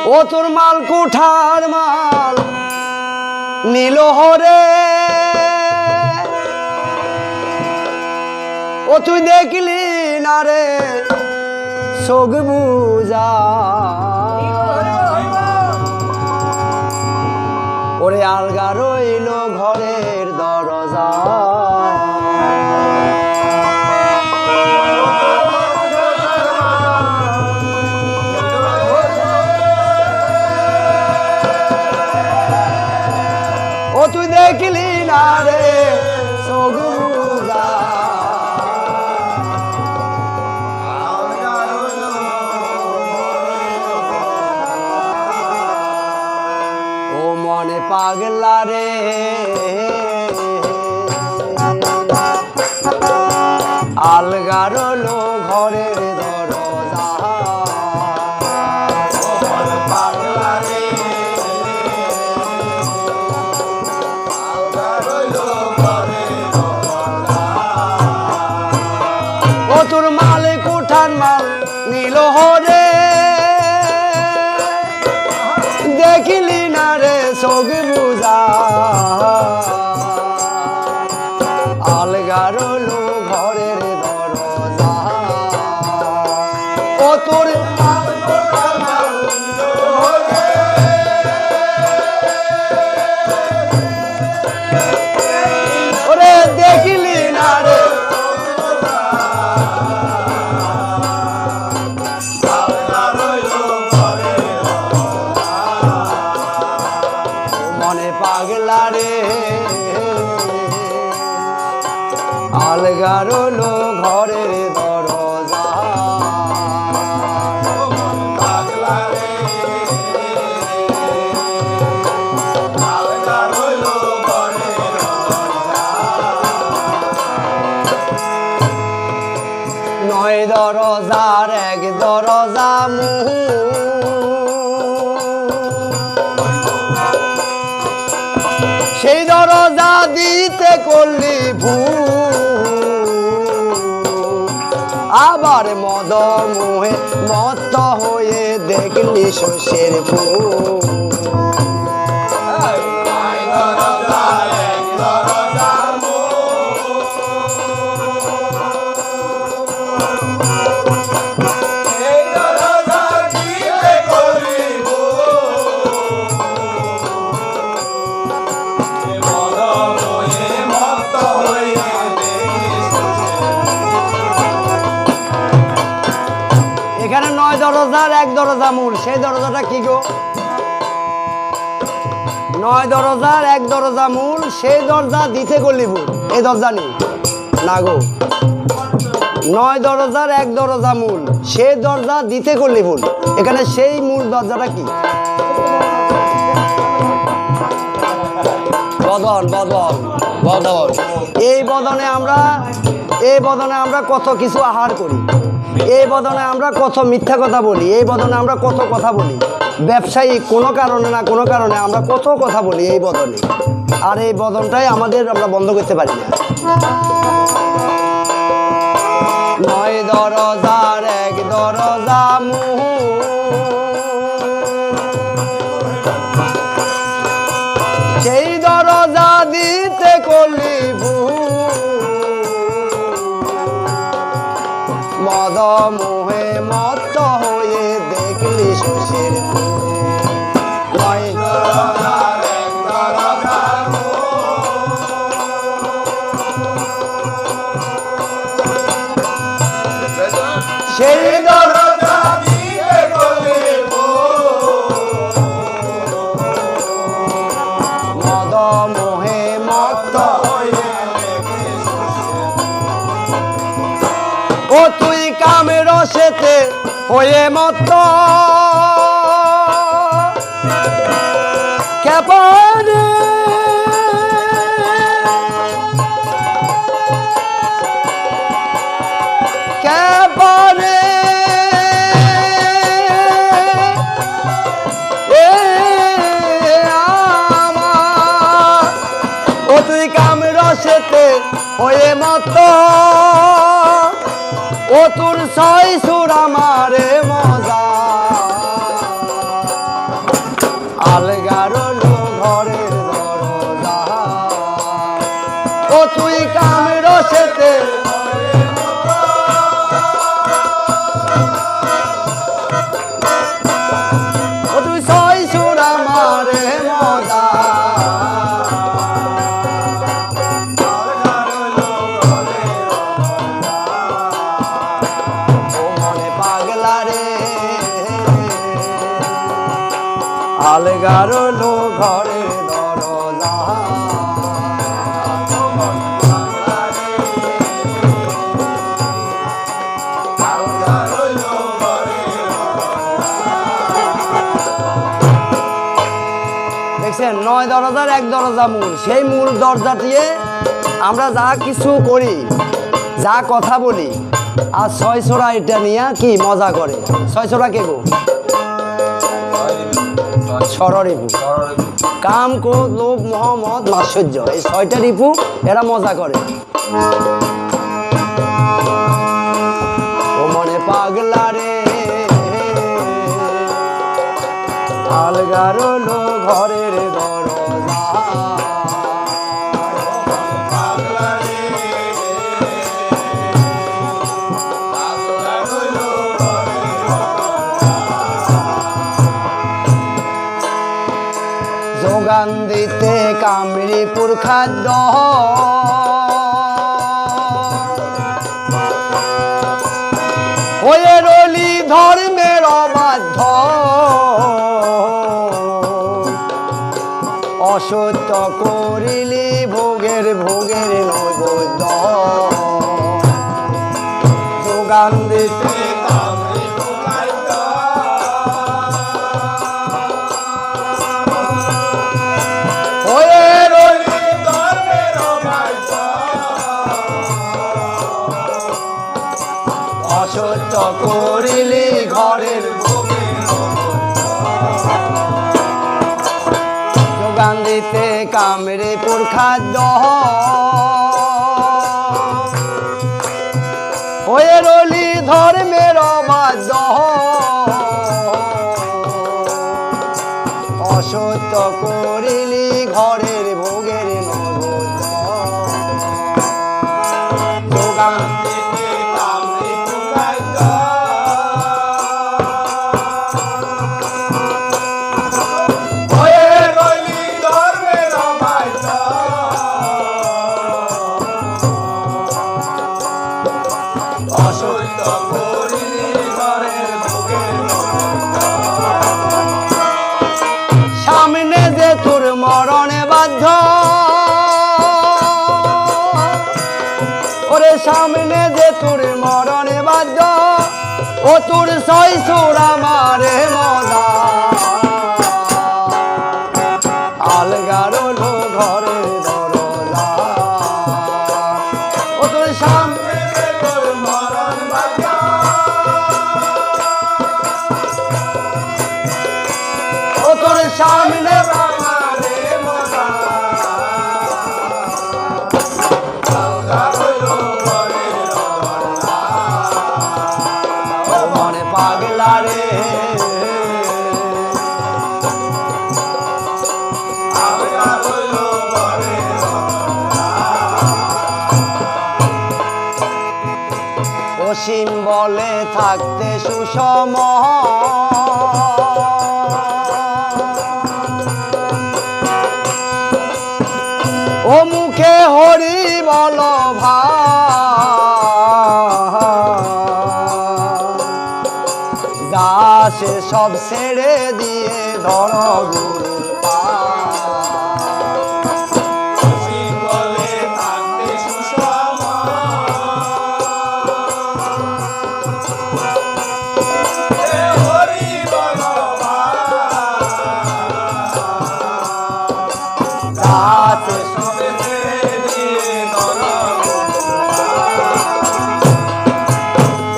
ও তোর মাল কুঠার মাল নীল হরে ও তুই দেখলি না রে চোখ বুঝা ওরে আলগা রইল ঘরের দরজা ও তুই দেখলি না রে চোখ বুঝা ও মনে পাগলা রে আলগা রইলো ঘরের দরজা তোর মালে কোঠার মাল নীল হরে দেখিলি না রে চোখ বুঝা আলগা রইলো ঘরের দরজা ও তোর ওরে দেখিলি না রে পাগলা রে আলগা রইলো ঘরের দরজা পাগলা রে আলগা রইলো ঘরের দরজা নয় দরজার এক দরজা মুহ সেই দরজা দিতে করলি ভুল আবার মদ মোহে মত্ত হয়ে দেখলি শস্যের ফুল এখানে নয় দরজার এক দরজা মূল সেই দরজাটা কি গো নয় দরজার এক দরজা মূল সেই দরজা দিতে করলি ভুল এই দরজা নেই না গো নয় দরজার এক দরজা মূল সেই দরজা দিতে করলি ভুল এখানে সেই মূল দরজাটা কি বদন বদন বদন এই বদনে আমরা কত কিছু আহার করি এই বদনে আমরা কত মিথ্যা কথা বলি এই বদনে আমরা কত কথা বলি ব্যবসায়ী কোনো কারণে না কোনো কারণে আমরা কত কথা বলি এই বদনে আর এই বদনটাই আমাদের আমরা বন্ধ করতে পারি না নয় দরজার এক দরজা মুহ সেই দরজা দিতে করলি মদ মোহে মত্ত হয়ে দেখলি শস্যের সেই দরজা দিতে করলি মদ মোহে মত্ত হয়ে ও তুই কামের রসেতে হয়ে মত্ত কেপনে কেপনে ও তুই কামের রসেতে হয়ে মত্ত ও তোর ছয় সুর আমারে মজা আলগা রইলো ঘরের দরজা দেখছেন 9 দরজার 1 দরজা মূল সেই মূল দরজা দিয়ে আমরা যা কিছু করি যা কথা বলি আর 6 ছোড়া এটা নিয়ে কি মজা করে 6 ছোড়া কে গো ষড়রিপু কাম ক্রোধ লোভ মোহ মদ মাৎসর্য এই 6টা রিপু এরা মজা করে ও মনে পাগলা রে আলগা রইলো ঘরের দরজা যোগান দিতে কামরীপুর খাদ্য হয়ে রলি ধর্মের অবাধ্য অসত্য করিলি ভোগের নৈবেদ্য যোগান দিতে অসত্য করিলি ঘরের যোগান দিতে কামরীপুর খাদ্য হয়ে রলি ধর্মের অবাধ্য অসত্য করিলি ঘরের ভোগের নৈবেদ্য যোগান সামনে যে তোর মরণে বাধ্য ওরে সামনে যে তোর মরণে বাধ্য ও তোর 6 ছোড়া মারে মজা আলগা রইলো ঘরের দরজা ও তোর সামনে যে তোর মরণ বাধ্য ও তোর সামনে মনে পাগলা রে অসীম বলে থাকতে সুষম ও মুখে হরি বল দাস সব ছেড়ে দিয়ে ধর গুরুর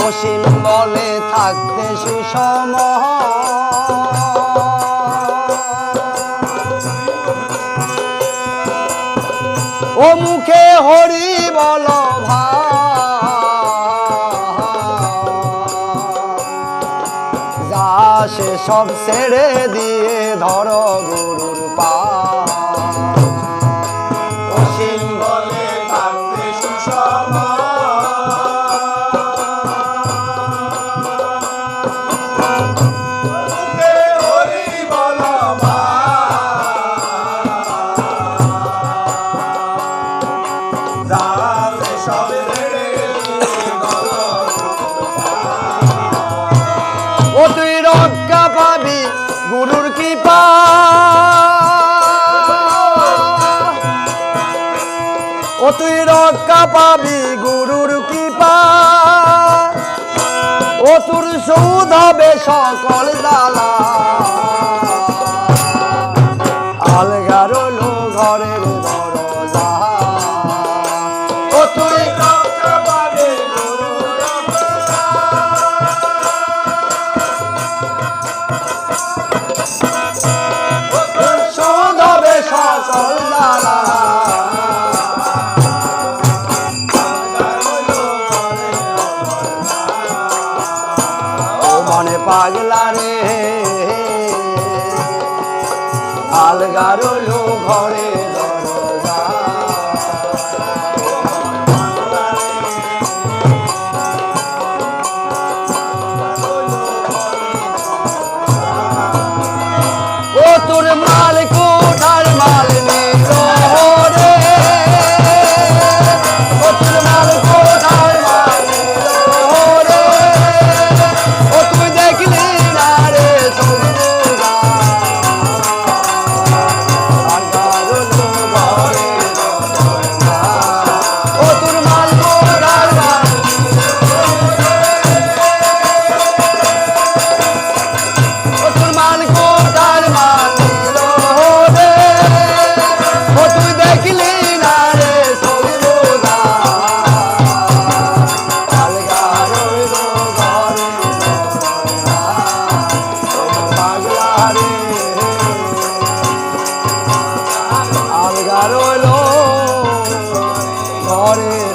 অসীম বলে থাকতে সুষম ও মুখে হরি বল যা সে সব ছেড়ে দিয়ে ধর গুরুর পা অসীম বলে থাকতে সুষম ও তুই রক্ষা পাবি গুরুর কৃপা রক্ষা পাবি গুরুর কৃপা ও তোর সৌধ হবে সকল জ্বালা আলগা রইল ঘরের দরজা ও তুই রক্ষা পাবি সৌধ হবে সকল জ্বালা পাগলা রে আলগা রইল ঘরে দরজা ও তোর মাল কোঠার মাল নিল রে ও তোর মাল কোঠার মাল নিল রে ও তুই দেখলি না রে সৌন্দর্য ও তোর মাল কোঠার মাল ও তোর মাল কোঠার মাল নিল রে ও তুই দেখলি না রে সৌন্দর্য আলগা রইল ঘরে পাগলা রে আলগা রইল ঘরে